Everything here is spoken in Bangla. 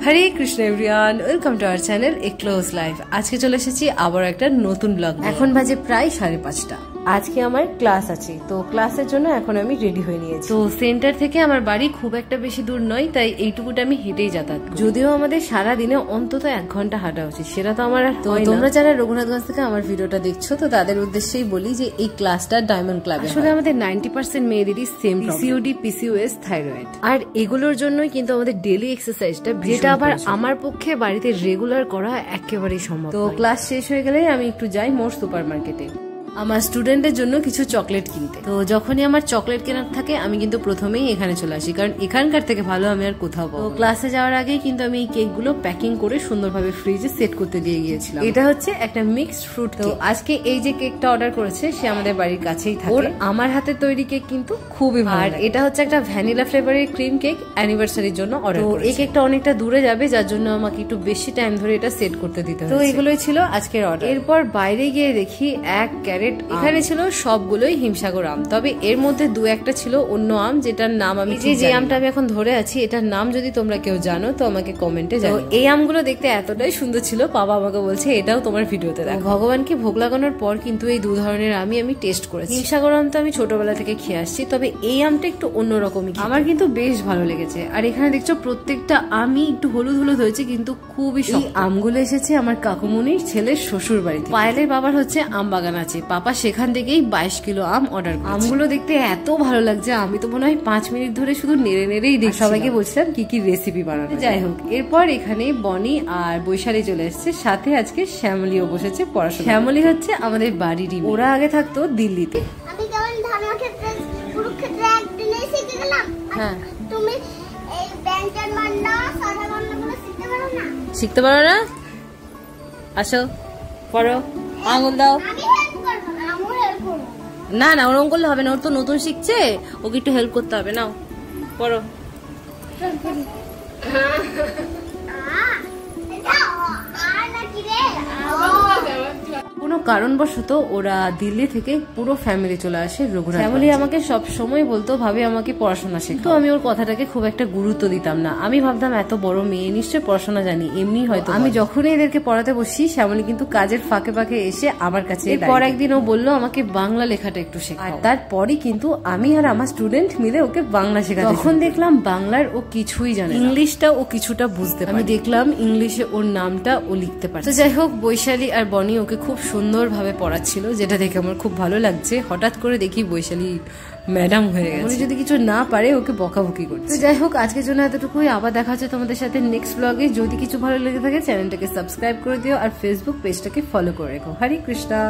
Hare Krishna everyone, welcome to our channel a close life. আজকে চলে এসেছি আবার একটা নতুন ব্লগ। এখন বাজে প্রায় 5:30। আজকে আমার ক্লাস আছে, তো ক্লাসের জন্য এখন আমি রেডি হয়ে নিয়েছি। তো সেন্টার থেকে আমার বাড়ি খুব একটা বেশি দূর নয়, তাই এইটুকুটা আমি হেঁটেই যাতায়াত করি। যদিও আমাদের সারা দিনে অন্তত 1 ঘন্টা হাঁটা উচিত, সেটা তো আমার তো তোমরা যারা রঘুনাথগঞ্জ থেকে আমার ভিডিওটা দেখছো, তো তাদের উদ্দেশ্যেই বলি যে এই ক্লাসটা ডায়মন্ড ক্লাবে। আসলে আমাদের 90% মেয়েদেরই সেম পিসিওডি, পিসিওএস, থাইরয়েড, আর এগুলোর জন্যই কিন্তু আমাদের ডেইলি এক্সারসাইজটা, যেটা আবার আমার পক্ষে বাড়িতে রেগুলার করা একেবারেই সম্ভব। তো ক্লাস শেষ হয়ে গেলে আমি একটু যাই মোর সুপার মার্কেটে আমার স্টুডেন্টের জন্য কিছু চকলেট কিনতে। তো যখনই আমার চকলেট কেনার থাকে আমি কিন্তু প্রথমেই এখানে চলে আসি, কারণ এখানকার থেকে ভালো আমি আর কোথাও পাবো। তো ক্লাসে যাওয়ার আগে কিন্তু আমি এই কেকগুলো প্যাকিং করে সুন্দরভাবে ফ্রিজে সেট করতে দিয়ে গিয়েছিলাম। এটা হচ্ছে একটা মিক্সড ফ্রুট। তো আজকে এই যে কেকটা অর্ডার করেছে সে আমাদের বাড়ির কাছেই থাকে। ওর আমার হাতে তৈরি কেক কিন্তু খুবই ভালো। আর এটা হচ্ছে একটা ভ্যানিলা ফ্লেভারের ক্রিম কেক, অ্যানিভার্সারির জন্য অর্ডার করেছে। এই কেকটা অনেকটা দূরে যাবে, যার জন্য আমাকে একটু বেশি টাইম ধরে এটা সেট করতে দিতে হবে। তো এগুলোই ছিল আজকের অর্ডার। এরপর বাইরে গিয়ে দেখি 1 ক্যারেট। এখানে ছিল সবগুলোই হিমসাগর আম, তবে এর মধ্যে 2-1টা ছিল অন্য আম, যেটার নাম আমি যে আমটা আমি এখন ধরে আছি এটার নাম যদি তোমরা কেউ জানো তো আমাকে কমেন্টে জানাও। এই আমগুলো দেখতে এতটাই সুন্দর ছিল, বাবা আমাকে বলছে এটাও তোমার ভিডিওতে দেখো। ভগবানকে ভোগ লাগানোর পর কিন্তু এই 2 ধরনের আমি টেস্ট করেছি। হিমসাগর আম তো আমি ছোটবেলা থেকে খেয়ে আসছি, তবে এই আমটা একটু অন্যরকমই, আমার কিন্তু বেশ ভালো লেগেছে। আর এখানে দেখছো প্রত্যেকটা আমি একটু হলুদ হলুদ হয়েছে, কিন্তু খুবই এই আমগুলো এসেছে আমার কাকুমনির ছেলের শ্বশুর বাড়িতে। পায়েলের বাবার হচ্ছে আম বাগান আছে, পাপা সেখান থেকেই 22 কিলো আম অর্ডার করেছে। আমগুলো দেখতে এত ভালো লাগছে, আমি তো মনে হয় 5 মিনিট ধরে শুধু নেড়ে নেড়েই দেখি। সবাইকে বলছিলাম কি কি রেসিপি বানানো। যাই হোক, এরপর এখানে বনি আর বৈশালী চলে এসেছে, সাথে আজকে শ্যামলিও বসেছে পড়াশোনা। শ্যামলি হচ্ছে আমাদের বাড়িরই। ওরা আগে থাকতো দিল্লিতে। আমি যেমন ধর্মক্ষেত্রে কুরুক্ষেত্রে একদিনেই শিখে গেলাম। হ্যাঁ, তুমি এই ব্যঞ্জন বর্ণ স্বরবর্ণগুলো শিখতে পারো না? শিখতে পারো না? আসো পড়ো, আঙুল দাও। আমি হেল্প করব না, আমি হেল্প করব না না, ওরকম করলে হবে না, ওর তো নতুন শিখছে, ওকে একটু হেল্প করতে হবে। নাও পড়ো। কোনো কারণবশত ওরা দিল্লি থেকে পুরো ফ্যামিলি চলে আসে রঘুনাথ। ফ্যামিলি আমাকে সব সময় বলতো ভাবে আমাকে পড়াশোনা শেখো, তো আমি ওর কথাটাকে খুব একটা গুরুত্ব দিতাম না। আমি ভাবতাম এত বড় মেয়ে নিশ্চয়ই পড়াশোনা জানি, এমনি হয়তো। আমি যখনই এদেরকে পড়াতে বসি শ্যামলী কিন্তু কাজের ফাঁকে ফাঁকে এসে আমার কাছে। এরপর একদিন ও বললো আমাকে বাংলা লেখাটা একটু শেখাও, আর তারপরই কিন্তু আমি আর আমার স্টুডেন্ট মিলে ওকে বাংলা শেখাতে। তখন দেখলাম বাংলার ও কিছুই জানে, ইংলিশটা ও কিছুটা বুঝতে পারে। আমি দেখলাম ইংলিশে ওর নামটা ও লিখতে পারে। তো যাই হোক, বৈশালী আর বনি ওকে খুব সুন্দরভাবে পড়াচ্ছিল, যেটা দেখে আমার খুব ভালো লাগছে। হঠাৎ করে দেখি বৈশালী ম্যাডাম হয়ে গেছে, যদি কিছু না পারে ওকে বকাবকি করছে। যাই হোক, আজকের জন্য এতটুকুই। আবার দেখা হচ্ছে তোমাদের সাথে নেক্সট ব্লগে। যদি কিছু ভালো লেগে থাকে চ্যানেলটাকে সাবস্ক্রাইব করে দিও আর ফেসবুক পেজটাকে ফলো করে রেখো। হরে কৃষ্ণা।